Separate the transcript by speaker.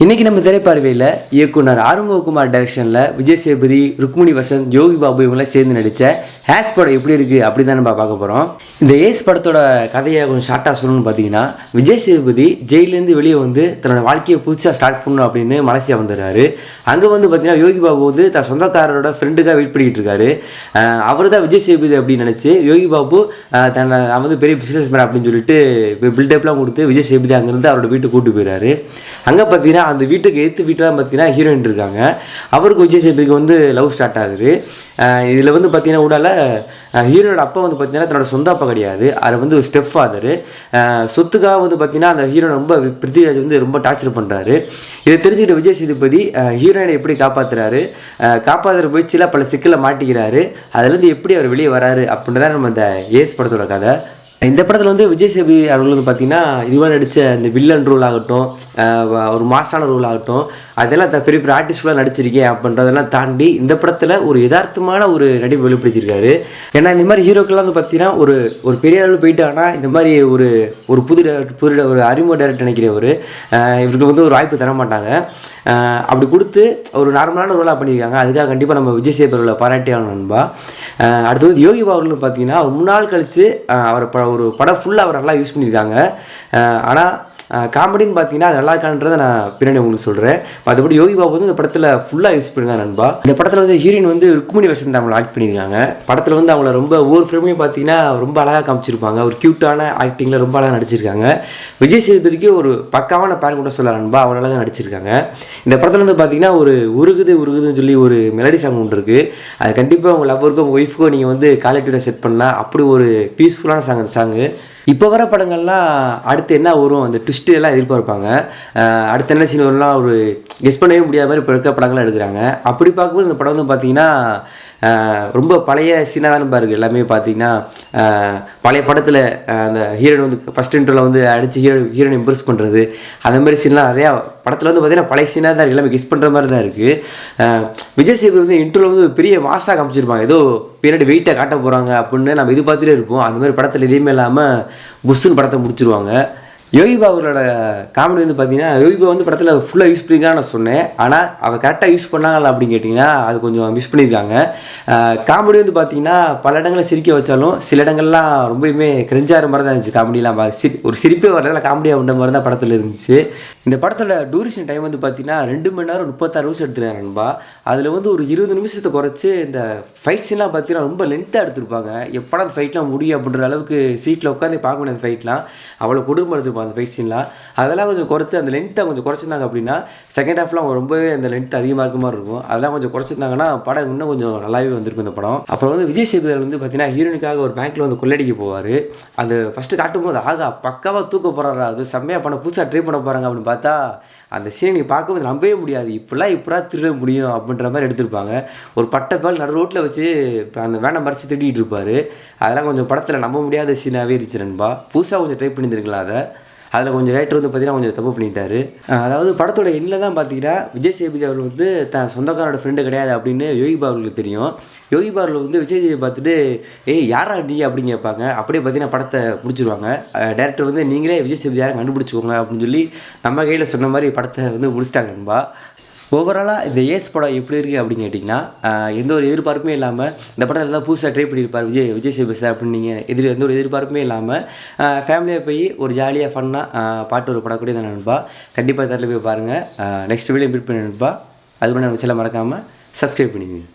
Speaker 1: இன்னைக்கு நம்ம திரைப்பார்வையில் இயக்குனர் ஆறுமுககுமார் டைரக்ஷனில் விஜய் சேதுபதி, ருக்மிணி வசந்த், யோகி பாபு இவங்களாம் சேர்ந்து நடித்த ஏஸ் படம் எப்படி இருக்குது அப்படி தான் நம்ம பார்க்க போகிறோம். இந்த ஏஸ் படத்தோட கதையை கொஞ்சம் ஷார்ட்டாக சொல்லணும்னு பார்த்தீங்கன்னா, விஜய் சேதுபதி ஜெயிலேருந்து வெளியே வந்து தன்னோட வாழ்க்கையை புதுசாக ஸ்டார்ட் பண்ணணும் அப்படின்னு மலேசியா வந்துடுறாரு. அங்கே வந்து பார்த்தீங்கன்னா யோகி பாபு வந்து தன் சொந்தக்காரரோட ஃப்ரெண்டுக்காக வெயிட் பண்ணிக்கிட்டு இருக்காரு. அவர் தான் விஜய் சேதுபதி அப்படின்னு நினச்சி யோகி பாபு தன்னை வந்து பெரிய பிஸ்னஸ் மேன் அப்படின்னு சொல்லிட்டு பில்டப்லாம் கொடுத்து விஜய் சேதுபதி அங்கேருந்து அவரோட வீட்டுக்கு கூப்பிட்டு போயிடுறாரு. அங்கே பார்த்தீங்கன்னா அந்த வீட்டுக்கு எதிர்த்து வீட்டில் தான் பார்த்தீங்கன்னா ஹீரோயின் இருக்காங்க. அவருக்கு விஜய் சேதுபதிக்கு வந்து லவ் ஸ்டார்ட் ஆகுது. இதில் வந்து பார்த்தீங்கன்னா உடால ஹீரோட அப்பா வந்து பார்த்தீங்கன்னா தன்னோட சொந்த அப்பா கிடையாது, அது வந்து ஒரு ஸ்டெப் ஃபாதரு. சொத்துக்காக வந்து பார்த்தீங்கன்னா அந்த ஹீரோனை ரொம்ப பிருத்திவிராஜ் வந்து ரொம்ப டார்ச்சர் பண்ணுறாரு. இதை தெரிஞ்சுக்கிட்ட விஜய் சேதுபதி ஹீரோயினை எப்படி காப்பாற்றுறாரு, காப்பாற்றுற முயற்சியில் பல சிக்கலை மாட்டிக்கிறாரு, அதுலேருந்து எப்படி அவர் வெளியே வராரு அப்படின்றதான் நம்ம இந்த ஏஸ் படத்தோட கதை. இந்த படத்தில் வந்து விஜய் சேதுபதி அவர்கள் வந்து பார்த்தீங்கன்னா இதுவாக நடித்த இந்த வில்லன் ரோல் ஆகட்டும், ஒரு மாசான ரோல் ஆகட்டும், அதெல்லாம் பெரிய பெரிய ஆர்டிஸ்ட்லாம் நடிச்சிருக்கேன் அப்படின்றதெல்லாம் தாண்டி இந்த படத்தில் ஒரு யதார்த்தமான ஒரு நடிப்பு வெளிப்படுத்தியிருக்காரு. ஏன்னா இந்த மாதிரி ஹீரோக்கெல்லாம் வந்து பார்த்தீங்கன்னா ஒரு பெரிய அளவு போயிட்டாங்கன்னா இந்த மாதிரி ஒரு புது ஒரு அறிமுக டைரக்டர் நினைக்கிறவர் இவருக்கு வந்து ஒரு வாய்ப்பு தர மாட்டாங்க. அப்படி கொடுத்து ஒரு நார்மலான ரோலாக பண்ணியிருக்காங்க. அதுக்காக கண்டிப்பாக நம்ம விஜய் சேதுபதியோட பாராட்டி ஆகணும் நண்பா. அடுத்து வந்து யோகி பாபுன்னு பார்த்தீங்கன்னா ஒரு 3 நாள் கழித்து அவர் ஒரு படம் ஃபுல்லாக அவர் நல்லா யூஸ் பண்ணியிருக்காங்க. ஆனால் காமெடின்னு பார்த்தீங்கன்னா அது நல்லா இருக்கான்றதை நான் பின்னாடி உங்களுக்கு சொல்கிறேன். மற்றபடி யோகி பாபு வந்து இந்த படத்தில் ஃபுல்லாக யூஸ் பண்ணியிருக்காங்க நண்பா. இந்த படத்தில் வந்து ஹீரோயின் வந்து ருக்மிணி வசந்த் அவங்களை ஆக்ட் பண்ணியிருக்காங்க. படத்தில் வந்து அவங்கள ரொம்ப ஒவ்வொரு ஃபிலிமையும் பார்த்தீங்கன்னா ரொம்ப அழகாக காமிச்சிருப்பாங்க. ஒரு க்யூட்டான ஆக்டிங்கில் ரொம்ப அழகாக நடிச்சிருக்காங்க. விஜய் சேதுபதிக்கு ஒரு பக்காவான பேர் கூட சொல்லலாம் நண்பா, அவர் அழகாக நடிச்சிருக்காங்க. இந்த படத்தில் வந்து பார்த்தீங்கன்னா ஒரு உருகுதுன்னு சொல்லி ஒரு மெலடி சாங் ஒன்று இருக்குது. அது கண்டிப்பாக உங்கள் லவ்வருக்கும் உங்கள் ஒய்ஃபுக்கும் நீங்கள் வந்து காலேஜோட செட் பண்ணால் அப்படி ஒரு பீஸ்ஃபுல்லான சாங் அந்த சாங்கு. இப்போ வர படங்கள்லாம் அடுத்து என்ன வரும் அந்த ட்விஸ்ட்டு எல்லாம் எதிர்பார்ப்பாங்க. அடுத்த என்ன சீன் வரும்லாம் ஒரு கெஸ் பண்ணவே முடியாத மாதிரி இப்போ இருக்க படங்கள்லாம் எடுக்கிறாங்க. அப்படி பார்க்கும்போது இந்த படம் வந்து பார்த்தீங்கன்னா ரொம்ப பழைய சீனாக தானே பாருக்கு. எல்லாமே பார்த்தீங்கன்னா பழைய படத்தில் அந்த ஹீரோயின் வந்து ஃபஸ்ட் இன்ட்ரோவில் வந்து அடித்து ஹீரோயின் இம்ப்ரெஸ் பண்ணுறது, அந்த மாதிரி சீன்லாம் நிறையா படத்தில் வந்து பார்த்தீங்கன்னா பழைய சீனாக தான் இருக்குது. எல்லாமே கெஸ் பண்ணுற மாதிரி தான் இருக்குது. விஜய் சேதுபதி வந்து இன்ட்ரோவில் வந்து பெரிய மாசாக காமிச்சிருப்பாங்க, ஏதோ பின்னாடி வெயிட்டாக காட்ட போகிறாங்க அப்படின்னு நம்ம இது பார்த்துட்டே இருப்போம். அந்த மாதிரி படத்தில் எதுவுமே இல்லாமல் புஷ்ஷுன்னு படத்தை முடிச்சிருவாங்க. யோகி பாபுவோட காமெடி வந்து பார்த்தீங்கன்னா யோகி பாபு வந்து படத்தில் ஃபுல்லாக யூஸ் பண்ணியிருக்கான்னு நான் சொன்னேன். ஆனால் அவர் கரெக்டாக யூஸ் பண்ணாங்களா அப்படின்னு கேட்டிங்கன்னா அது கொஞ்சம் மிஸ் பண்ணியிருக்காங்க. காமெடி வந்து பார்த்தீங்கன்னா பல இடங்களில் சிரிக்க வச்சாலும் சில இடங்கள்லாம் ரொம்பவுமே கிரிஞ்சாகிற மாதிரி தான் இருந்துச்சு. காமெடியெலாம் ஒரு சிரிப்பே வரதில் காமெடி அப்படின்ற மாதிரி தான் படத்தில் இருந்துச்சு. இந்த படத்தோட டூரேஷன் டைம் வந்து பார்த்தீங்கன்னா 2 மணி நேரம் 36 நிமிஷம் எடுத்துருக்காங்க நண்பா. அதில் வந்து ஒரு 20 நிமிஷத்தை குறைச்சி இந்த ஃபைட் சீன்லாம் பார்த்தீங்கன்னா ரொம்ப லென்த்தாக எடுத்துருப்பாங்க. எப்படா அந்த ஃபைட்லாம் முடியும் அப்படின்ற அளவுக்கு சீட்டில் உட்காந்து பார்க்க முடியாது. ஃபைட்லாம் அவ்வளோ கொடுமை எடுத்துருப்பாங்க அந்த ஃபைட் சீன்லாம். அதெல்லாம் கொஞ்சம் குறைத்து அந்த லென்த்தை கொஞ்சம் குறைச்சிருந்தாங்க அப்படின்னா செகண்ட் ஹாஃப்லாம் ரொம்பவே அந்த லென்த் அதிகமாக இருக்க மாதிரி இருக்கும். அதெல்லாம் கொஞ்சம் குறைச்சிருந்தாங்கன்னா படம் இன்னும் கொஞ்சம் நல்லாவே வந்திருக்கும் இந்த படம். அப்புறம் வந்து விஜய் சேதுபதி வந்து பார்த்தீங்கன்னா ஹீரோனுக்காக ஒரு பேங்க்கில் வந்து கொள்ளடிக்க போவார். அது ஃபஸ்ட்டு காட்டும்போது ஆகா பக்காவாக தூக்க போகிறாரா, அது செம்மையாக பண்ண புதுசாக ட்ரை பண்ண போகிறாங்க அப்படின்னு பார்த்தா அந்த சீனை நீங்கள் பார்க்கும்போது நம்பவே முடியாது. இப்படிலாம் திருட முடியும் அப்படின்ற மாதிரி எடுத்திருப்பாங்க. ஒரு பட்டப்பால் நடு ரோட்டில் வச்சு அந்த வேனை மறைச்சி திட்டிகிட்டு இருப்பார். அதெல்லாம் கொஞ்சம் படத்தில் நம்ப முடியாத சீனாகவே இருந்துச்சு நண்பா. புதுசாக கொஞ்சம் ட்ரை பண்ணியிருந்துருக்கலாம். அதில் கொஞ்சம் ரைட்டர் வந்து பார்த்தீங்கன்னா கொஞ்சம் தப்பு பண்ணிட்டாரு. அதாவது படத்தோட எண்ணில் தான் பார்த்தீங்கன்னா விஜய் சேதுபதி அவர்கள் வந்து தன் சொந்தக்காரோட ஃப்ரெண்டு கிடையாது அப்படின்னு யோகி பாபு அவர்களுக்கு தெரியும். யோகி பாபு வந்து விஜய் சேதுபதி பார்த்துட்டு யாரா நீ அப்படின்னு கேட்பாங்க. அப்படியே பார்த்தீங்கன்னா படத்தை முடிச்சிருவாங்க. டேரக்டர் வந்து நீங்களே விஜய் சேதுபதி யாரை கண்டுபிடிச்சிக்கோங்க அப்படின்னு சொல்லி நம்ம கையில் சொன்ன மாதிரி படத்தை வந்து முடிச்சிட்டாங்க நண்பா. ஓவராலாக இந்த ஏஸ் படம் எப்படி இருக்குது அப்படின்னு கேட்டிங்கன்னா எந்த ஒரு எதிர்பார்ப்புமே இல்லாமல் இந்த படத்தில் தான் புதுசாக ட்ரை பண்ணியிருப்பார் விஜய் சேதுபதி சார் அப்படின்னு நீங்கள் எந்த ஒரு எதிர்பார்ப்புமே இல்லாமல் ஃபேமிலியாக போய் ஒரு ஜாலியாக ஃபன்னாக பாட்டு ஒரு படக்கூடிய தான் நண்பா. கண்டிப்பாக தரல போய் பாருங்கள். நெக்ஸ்ட் வீடியோ மீட் பண்ணி நண்பா. அது கூட நம்ம சில மறக்காமல் சப்ஸ்கிரைப் பண்ணிக்கோங்க.